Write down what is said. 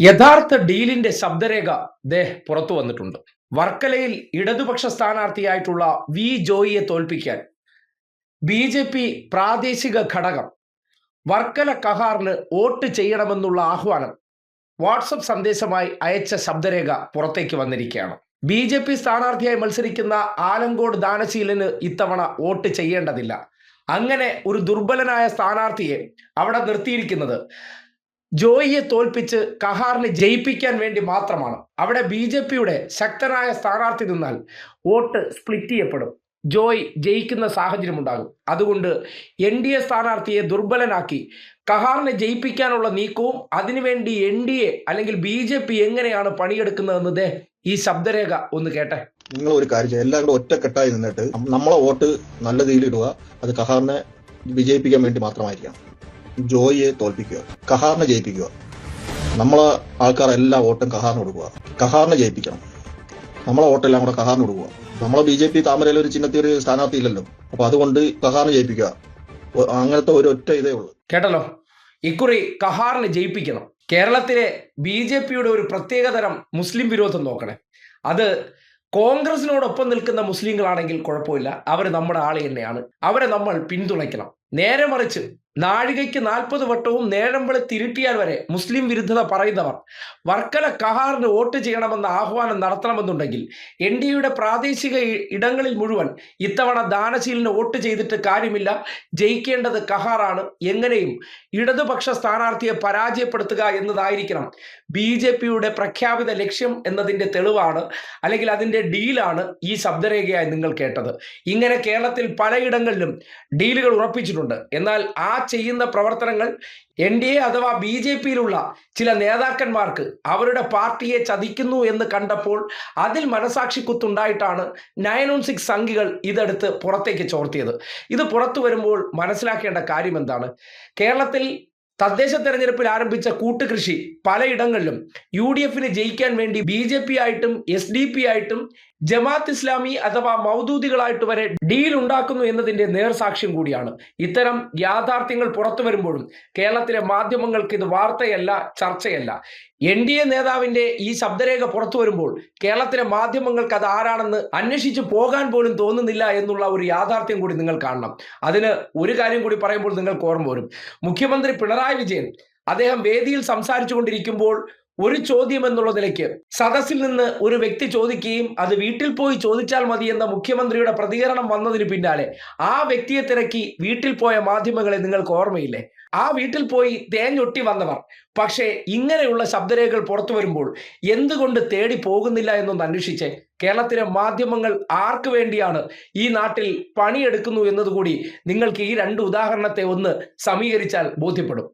യഥാർത്ഥ ഡീലിന്റെ ശബ്ദരേഖ പുറത്തു വന്നിട്ടുണ്ട്. വർക്കലയിൽ ഇടതുപക്ഷ സ്ഥാനാർത്ഥിയായിട്ടുള്ള വി ജോയിയെ തോൽപ്പിക്കാൻ ബി.ജെ.പി. പ്രാദേശിക ഘടകം വർക്കല കഹാറിന് വോട്ട് ചെയ്യണമെന്നുള്ള ആഹ്വാനം വാട്സപ്പ് സന്ദേശമായി അയച്ച ശബ്ദരേഖ പുറത്തേക്ക് വന്നിരിക്കുകയാണ്. ബി.ജെ.പി. സ്ഥാനാർത്ഥിയായി മത്സരിക്കുന്ന ആലങ്കോട് ദാനശീലന് ഇത്തവണ വോട്ട് ചെയ്യേണ്ടതില്ല. അങ്ങനെ ഒരു ദുർബലനായ സ്ഥാനാർത്ഥിയെ അവിടെ നിർത്തിയിരിക്കുന്നത് ജോയിയെ തോൽപ്പിച്ച് കഹാറിനെ ജയിപ്പിക്കാൻ വേണ്ടി മാത്രമാണ്. അവിടെ ബി.ജെ.പിയുടെ ശക്തനായ സ്ഥാനാർത്ഥി നിന്നാൽ വോട്ട് സ്പ്ലിറ്റ് ചെയ്യപ്പെടും, ജോയ് ജയിക്കുന്ന സാഹചര്യം ഉണ്ടാകും. അതുകൊണ്ട് NDA സ്ഥാനാർത്ഥിയെ ദുർബലനാക്കി കഹാറിനെ ജയിപ്പിക്കാനുള്ള നീക്കവും അതിനുവേണ്ടി NDA അല്ലെങ്കിൽ ബി.ജെ.പി. എങ്ങനെയാണ് പണിയെടുക്കുന്നതെന്നത് ഈ ശബ്ദരേഖ ഒന്ന് കേട്ടെ. നിങ്ങൾ ഒരു കാര്യം ചെയ്യുക, എല്ലാവരും ഒറ്റക്കെട്ടായി നിന്നിട്ട് നമ്മളെ വോട്ട് നല്ല രീതിയിൽ ഇടുക. അത് കഹാറിനെ വിജയിപ്പിക്കാൻ വേണ്ടി മാത്രമായിരിക്കാം. ജോയിയെ തോൽപ്പിക്കുക, കഹാറിനെ ജയിപ്പിക്കുക. നമ്മളെ ആൾക്കാർ എല്ലാ വോട്ടും കഹാറിന് കൊടുക്കുക. കഹാറിനെ ജയിപ്പിക്കണം. നമ്മളെ വോട്ടെല്ലാം കൂടെ കഹാറിന് കൊടുക്കുക. നമ്മളെ ബി.ജെ.പി. താമരയിൽ ഒരു ചിഹ്നത്തിൽ ഒരു സ്ഥാനാർത്ഥി ഇല്ലല്ലോ, അപ്പൊ അതുകൊണ്ട് കഹാറിനെ ജയിപ്പിക്കുക. അങ്ങനത്തെ ഒരു ഒറ്റ ഇതേ ഉള്ളൂ. കേട്ടല്ലോ, ഇക്കുറി കഹാറിനെ ജയിപ്പിക്കണം. കേരളത്തിലെ ബി.ജെ.പിയുടെ ഒരു പ്രത്യേകതരം മുസ്ലിം വിരോധം നോക്കണേ. അത് കോൺഗ്രസിനോടൊപ്പം നിൽക്കുന്ന മുസ്ലിങ്ങളാണെങ്കിൽ കുഴപ്പമില്ല, അവർ നമ്മുടെ ആള് തന്നെയാണ്, അവരെ നമ്മൾ പിന്തുണയ്ക്കണം. നേരെ മറിച്ച് നാഴികയ്ക്ക് 40 വട്ടവും നേരം വെളുത്തിരുട്ടിയാൽ വരെ മുസ്ലിം വിരുദ്ധത പറയുന്നവർ വർക്കല കഹാറിന് വോട്ട് ചെയ്യണമെന്ന ആഹ്വാനം നടത്തണമെന്നുണ്ടെങ്കിൽ NDAയുടെ പ്രാദേശിക ഇടങ്ങളിൽ മുഴുവൻ ഇത്തവണ ദാനശീലിന് വോട്ട് ചെയ്തിട്ട് കാര്യമില്ല, ജയിക്കേണ്ടത് കഹാറാണ്. എങ്ങനെയും ഇടതുപക്ഷ സ്ഥാനാർത്ഥിയെ പരാജയപ്പെടുത്തുക എന്നതായിരിക്കണം ബി.ജെ.പിയുടെ പ്രഖ്യാപിത ലക്ഷ്യം എന്നതിൻ്റെ തെളിവാണ്, അല്ലെങ്കിൽ അതിൻ്റെ ഡീലാണ് ഈ ശബ്ദരേഖയായി നിങ്ങൾ കേട്ടത്. ഇങ്ങനെ കേരളത്തിൽ പലയിടങ്ങളിലും ഡീലുകൾ ഉറപ്പിച്ചിട്ടുണ്ട്. എന്നാൽ ആ ചെയ്യുന്ന പ്രവർത്തനങ്ങൾ NDA അഥവാ ബി.ജെ.പിയിലുള്ള ചില നേതാക്കന്മാർക്ക് അവരുടെ പാർട്ടിയെ ചതിക്കുന്നു എന്ന് കണ്ടപ്പോൾ അതിൽ മനസാക്ഷി കുത്തുണ്ടായിട്ടാണ് 916 സംഘികൾ ഇതെടുത്ത് പുറത്തേക്ക് ചോർത്തിയത്. ഇത് പുറത്തു വരുമ്പോൾ മനസ്സിലാക്കേണ്ട കാര്യം എന്താണ്? കേരളത്തിൽ തദ്ദേശ തെരഞ്ഞെടുപ്പിൽ ആരംഭിച്ച കൂട്ടുകൃഷി പലയിടങ്ങളിലും UDFന് ജയിക്കാൻ വേണ്ടി ബി.ജെ.പി. ആയിട്ടും SDP ആയിട്ടും ജമാഅത്ത് ഇസ്ലാമി അഥവാ മൗദൂദികളായിട്ട് വരെ ഡീൽ ഉണ്ടാക്കുന്നു എന്നതിൻ്റെ നേർസാക്ഷ്യം കൂടിയാണ്. ഇത്തരം യാഥാർത്ഥ്യങ്ങൾ പുറത്തു വരുമ്പോഴും കേരളത്തിലെ മാധ്യമങ്ങൾക്ക് ഇത് വാർത്തയല്ല, ചർച്ചയല്ല. NDA നേതാവിൻ്റെ ഈ ശബ്ദരേഖ പുറത്തു വരുമ്പോൾ കേരളത്തിലെ മാധ്യമങ്ങൾക്ക് അത് ആരാണെന്ന് അന്വേഷിച്ച് പോകാൻ പോലും തോന്നുന്നില്ല എന്നുള്ള ഒരു യാഥാർത്ഥ്യം കൂടി നിങ്ങൾ കാണണം. അതിന് ഒരു കാര്യം കൂടി പറയുമ്പോൾ നിങ്ങൾക്ക് ഓർമ്മ വരും. മുഖ്യമന്ത്രി പിണറായി വിജയൻ അദ്ദേഹം വേദിയിൽ സംസാരിച്ചു കൊണ്ടിരിക്കുമ്പോൾ ഒരു ചോദ്യം എന്നുള്ള നിലയ്ക്ക് സദസ്സിൽ നിന്ന് ഒരു വ്യക്തി ചോദിക്കുകയും അത് വീട്ടിൽ പോയി ചോദിച്ചാൽ മതി എന്ന മുഖ്യമന്ത്രിയുടെ പ്രതികരണം വന്നതിന് പിന്നാലെ ആ വ്യക്തിയെ തിരക്കി വീട്ടിൽ പോയ മാധ്യമങ്ങളെ നിങ്ങൾക്ക് ഓർമ്മയില്ലേ? ആ വീട്ടിൽ പോയി തേഞ്ഞൊട്ടി വന്നവർ പക്ഷേ ഇങ്ങനെയുള്ള ശബ്ദരേഖകൾ പുറത്തു വരുമ്പോൾ എന്തുകൊണ്ട് തേടി പോകുന്നില്ല എന്നൊന്ന് അന്വേഷിച്ചേ. കേരളത്തിലെ മാധ്യമങ്ങൾ ആർക്ക് വേണ്ടിയാണ് ഈ നാട്ടിൽ പണിയെടുക്കുന്നു എന്നതുകൂടി നിങ്ങൾക്ക് ഈ 2 ഉദാഹരണത്തെ ഒന്ന് സമീകരിച്ചാൽ ബോധ്യപ്പെടും.